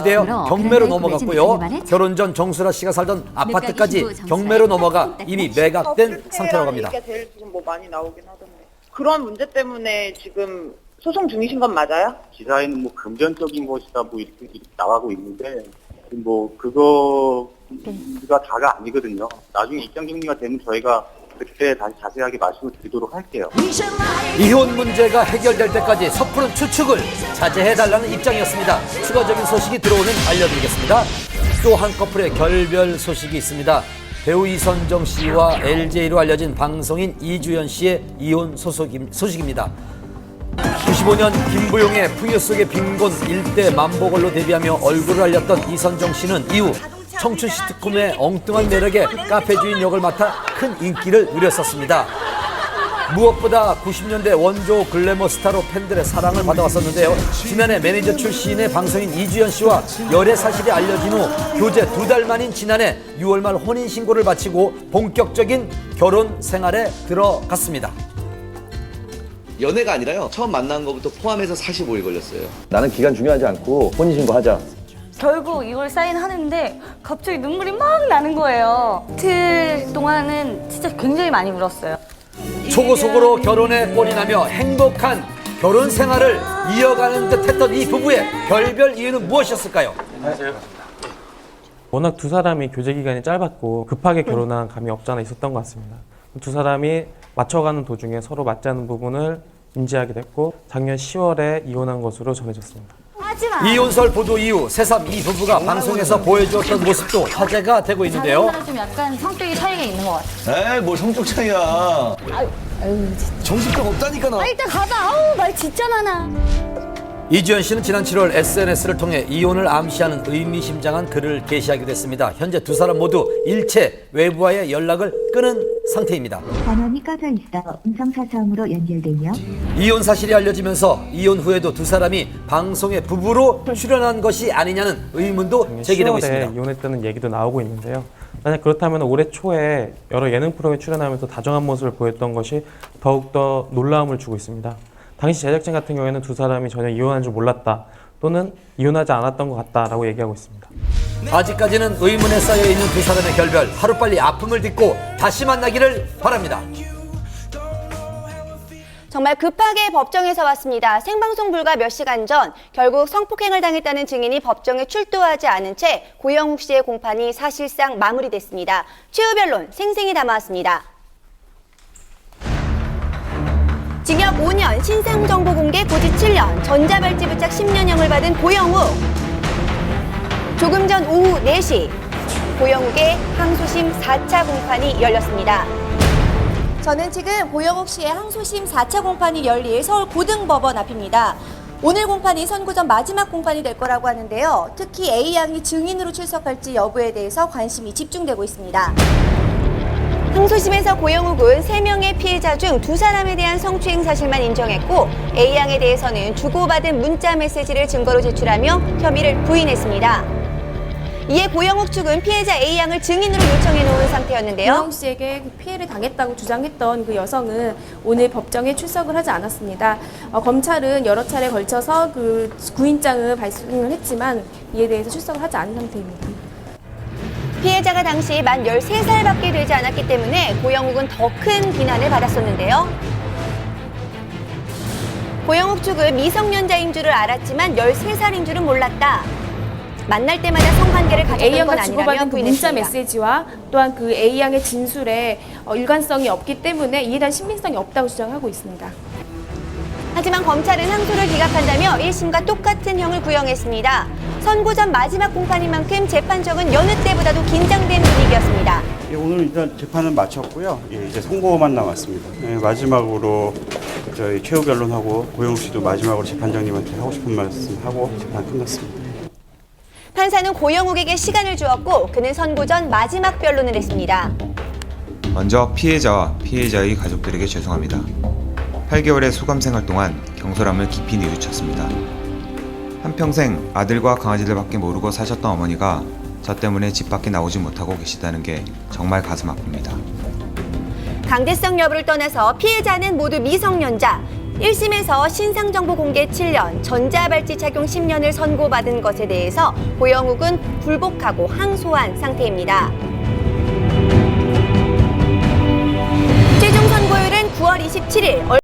시대여 경매로 넘어갔고요. 결혼 전 정수라 씨가 살던 아파트까지 경매로 넘어가 이미 매각된 상태라고 합니다. 이게 제일 지금 뭐 많이 나오긴 하던데. 그런 문제 때문에 지금 소송 중이신 건 맞아요? 기사에는 뭐 금전적인 것이다 뭐 이렇게 나가고 있는데 뭐 그거가 다가 아니거든요. 나중에 입장 정리가 되면 저희가 그때 다시 자세하게 말씀을 드리도록 할게요. 이혼 문제가 해결될 때까지 섣부른 추측을 자제해달라는 입장이었습니다. 추가적인 소식이 들어오면 알려드리겠습니다. 또 한 커플의 결별 소식이 있습니다. 배우 이선정 씨와 LJ로 알려진 방송인 이주연 씨의 이혼 소식입니다. 95년 김부용의 풍요 속의 빈곤 일대 만보걸로 데뷔하며 얼굴을 알렸던 이선정 씨는 이후 청춘 시트콤의 엉뚱한 매력에 카페 주인 역을 맡아 큰 인기를 누렸었습니다. 무엇보다 90년대 원조 글래머 스타로 팬들의 사랑을 받아왔었는데요. 지난해 매니저 출신의 방송인 이주연 씨와 열애 사실이 알려진 후 교제 2달 만인 지난해 6월 말 혼인신고를 마치고 본격적인 결혼 생활에 들어갔습니다. 연애가 아니라요. 처음 만난 것부터 포함해서 45일 걸렸어요. 나는 기간 중요하지 않고 혼인신고 하자. 결국 이걸 사인하는데 갑자기 눈물이 막 나는 거예요. 이틀 동안은 진짜 굉장히 많이 울었어요. 초고속으로 결혼에 꼴이 나며 행복한 결혼 생활을 이어가는 듯했던 이 부부의 결별 이유는 무엇이었을까요? 워낙 두 사람이 교제 기간이 짧았고 급하게 결혼한 감이 없지 않아 있었던 것 같습니다. 두 사람이 맞춰가는 도중에 서로 맞지 않는 부분을 인지하게 됐고 작년 10월에 이혼한 것으로 전해졌습니다. 이혼설 보도 이후 새삼 이 부부가 방송에서 보여주었던 모습도 화제가 되고 있는데요. 좀 약간 성격이 차이가 있는 것 같아요. 에이, 뭘 성적 차이야. 정신병 없다니까 나. 일단 가봐. 아우 말 진짜 많아. 이주연 씨는 지난 7월 SNS를 통해 이혼을 암시하는 의미심장한 글을 게시하기도 했습니다. 현재 두 사람 모두 일체 외부와의 연락을 끊은 상태입니다. 전원이 꺼져 있어 음성사서음으로 연결되며 이혼 사실이 알려지면서 이혼 후에도 두 사람이 방송에 부부로 출연한 것이 아니냐는 의문도 제기되고 10월에 있습니다. 이혼했다는 얘기도 나오고 있는데요. 만약 그렇다면 올해 초에 여러 예능 프로그램에 출연하면서 다정한 모습을 보였던 것이 더욱더 놀라움을 주고 있습니다. 당시 제작진 같은 경우에는 두 사람이 전혀 이혼한 줄 몰랐다 또는 이혼하지 않았던 것 같다라고 얘기하고 있습니다. 아직까지는 의문에 쌓여있는 두 사람의 결별, 하루빨리 아픔을 딛고 다시 만나기를 바랍니다. 정말 급하게 법정에서 왔습니다. 생방송 불과 몇 시간 전 결국 성폭행을 당했다는 증인이 법정에 출두하지 않은 채 고영욱 씨의 공판이 사실상 마무리됐습니다. 최후 변론 생생히 담아왔습니다. 징역 5년, 신상정보 공개 고지 7년, 전자발찌 부착 10년형을 받은 고영욱. 조금 전 오후 4시, 고영욱의 항소심 4차 공판이 열렸습니다. 저는 지금 고영욱 씨의 항소심 4차 공판이 열릴 서울 고등법원 앞입니다. 오늘 공판이 선고전 마지막 공판이 될 거라고 하는데요. 특히 A양이 증인으로 출석할지 여부에 대해서 관심이 집중되고 있습니다. 항소심에서 고영욱은 3명의 피해자 중 2사람에 대한 성추행 사실만 인정했고 A양에 대해서는 주고받은 문자 메시지를 증거로 제출하며 혐의를 부인했습니다. 이에 고영욱 측은 피해자 A양을 증인으로 요청해 놓은 상태였는데요. 고영욱 씨에게 피해를 당했다고 주장했던 그 여성은 오늘 법정에 출석을 하지 않았습니다. 검찰은 여러 차례 걸쳐서 그 구인장을 발송을 했지만 이에 대해서 출석을 하지 않은 상태입니다. 피해자가 당시 만 13살밖에 되지 않았기 때문에 고영욱은 더 큰 비난을 받았었는데요. 고영욱 측은 미성년자인 줄을 알았지만 13살인 줄은 몰랐다. 만날 때마다 성관계를 가졌던 건 A양과 아니라며 주고받은 그 문자 부인했습니다. 메시지와 또한 그 A양의 진술에 일관성이 없기 때문에 이에 대한 신빙성이 없다고 주장하고 있습니다. 하지만 검찰은 항소를 기각한다며 1심과 똑같은 형을 구형했습니다. 선고 전 마지막 공판인 만큼 재판정은 여느 때보다도 긴장된 분위기였습니다. 오늘 일단 재판은 마쳤고요. 이제 선고만 남았습니다. 마지막으로 저희 최후 변론하고 고영욱 씨도 마지막으로 재판장님한테 하고 싶은 말씀 하고 재판 끝났습니다. 판사는 고영욱에게 시간을 주었고 그는 선고 전 마지막 변론을 했습니다. 먼저 피해자와 피해자의 가족들에게 죄송합니다. 8개월의 소감 생활 동안 경솔함을 깊이 뉘우쳤습니다. 한평생 아들과 강아지들밖에 모르고 사셨던 어머니가 저 때문에 집 밖에 나오지 못하고 계시다는 게 정말 가슴 아픕니다. 강제성 여부를 떠나서 피해자는 모두 미성년자. 1심에서 신상정보 공개 7년, 전자발찌 착용 10년을 선고받은 것에 대해서 고영욱은 불복하고 항소한 상태입니다. 최종 선고일은 9월 27일.